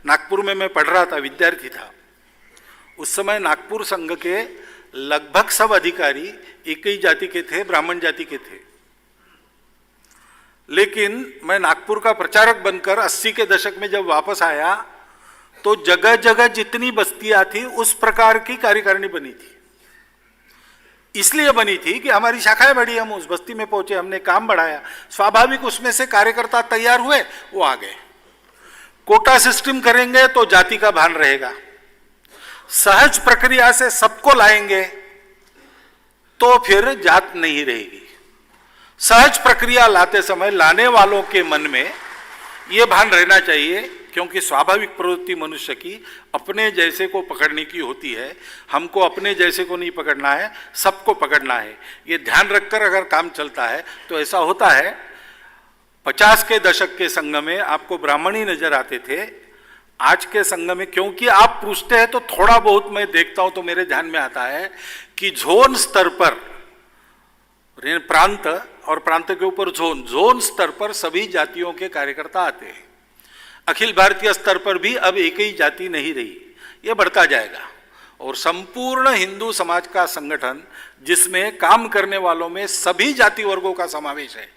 नागपुर में मैं पढ़ रहा था, विद्यार्थी था। उस समय नागपुर संघ के लगभग सब अधिकारी एक ही जाति के थे, ब्राह्मण जाति के थे। लेकिन मैं नागपुर का प्रचारक बनकर 80 के दशक में जब वापस आया तो जगह जगह जितनी बस्तियां थी उस प्रकार की कार्यकारिणी बनी थी। इसलिए बनी थी कि हमारी शाखाएं बढ़ी, हम उस बस्ती में पहुंचे, हमने काम बढ़ाया, स्वाभाविक उसमें से कार्यकर्ता तैयार हुए, वो आ गए। कोटा सिस्टम करेंगे तो जाति का भान रहेगा, सहज प्रक्रिया से सबको लाएंगे तो फिर जात नहीं रहेगी। सहज प्रक्रिया लाते समय लाने वालों के मन में यह भान रहना चाहिए, क्योंकि स्वाभाविक प्रवृत्ति मनुष्य की अपने जैसे को पकड़ने की होती है। हमको अपने जैसे को नहीं पकड़ना है, सबको पकड़ना है। ये ध्यान रखकर अगर काम चलता है तो ऐसा होता है। 50 के दशक के संघ में आपको ब्राह्मण ही नजर आते थे, आज के संघ में क्योंकि आप पूछते हैं तो थोड़ा बहुत मैं देखता हूं तो मेरे ध्यान में आता है कि जोन स्तर पर, प्रांत और प्रांत के ऊपर जोन स्तर पर सभी जातियों के कार्यकर्ता आते हैं। अखिल भारतीय स्तर पर भी अब एक ही जाति नहीं रही, यह बढ़ता जाएगा। और संपूर्ण हिंदू समाज का संगठन जिसमें काम करने वालों में सभी जाति वर्गों का समावेश है,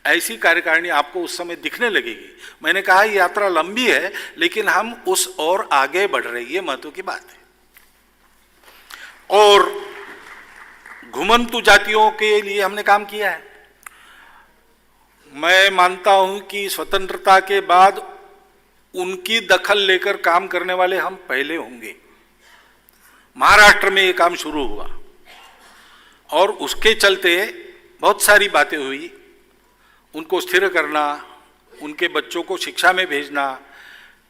ऐसी कार्यकारिणी आपको उस समय दिखने लगेगी। मैंने कहा ये यात्रा लंबी है, लेकिन हम उस और आगे बढ़ रही है, महत्व की बात है। और घुमंतु जातियों के लिए हमने काम किया है। मैं मानता हूं कि स्वतंत्रता के बाद उनकी दखल लेकर काम करने वाले हम पहले होंगे। महाराष्ट्र में ये काम शुरू हुआ और उसके चलते बहुत सारी बातें हुई। उनको स्थिर करना, उनके बच्चों को शिक्षा में भेजना,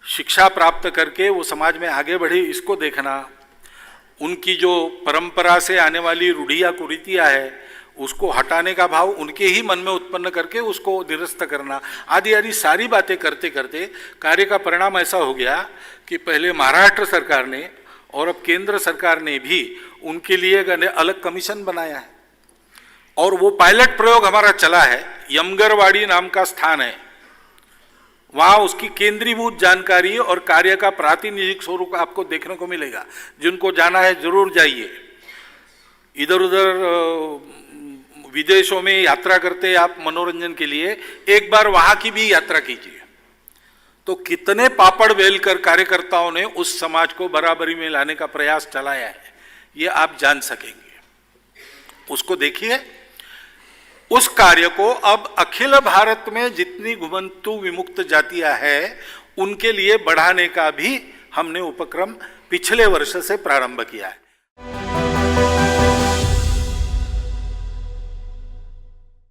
शिक्षा प्राप्त करके वो समाज में आगे बढ़े, इसको देखना, उनकी जो परंपरा से आने वाली रूढ़ियाँ कुरीतियाँ है उसको हटाने का भाव उनके ही मन में उत्पन्न करके उसको निरस्त करना, आदि आदि सारी बातें करते करते कार्य का परिणाम ऐसा हो गया कि पहले महाराष्ट्र सरकार ने और अब केंद्र सरकार ने भी उनके लिए एक अलग कमीशन बनाया है। और वो पायलट प्रयोग हमारा चला है। यमगरवाड़ी नाम का स्थान है, वहां उसकी केंद्रीभूत जानकारी और कार्य का प्रातिनिधिक स्वरूप आपको देखने को मिलेगा। जिनको जाना है जरूर जाइए। इधर उधर विदेशों में यात्रा करते आप मनोरंजन के लिए, एक बार वहां की भी यात्रा कीजिए तो कितने पापड़ बेलकर कार्यकर्ताओं ने उस समाज को बराबरी में लाने का प्रयास चलाया है, ये आप जान सकेंगे। उसको देखिए। उस कार्य को अब अखिल भारत में जितनी घुमंतु विमुक्त जातियां हैं उनके लिए बढ़ाने का भी हमने उपक्रम पिछले वर्ष से प्रारंभ किया है।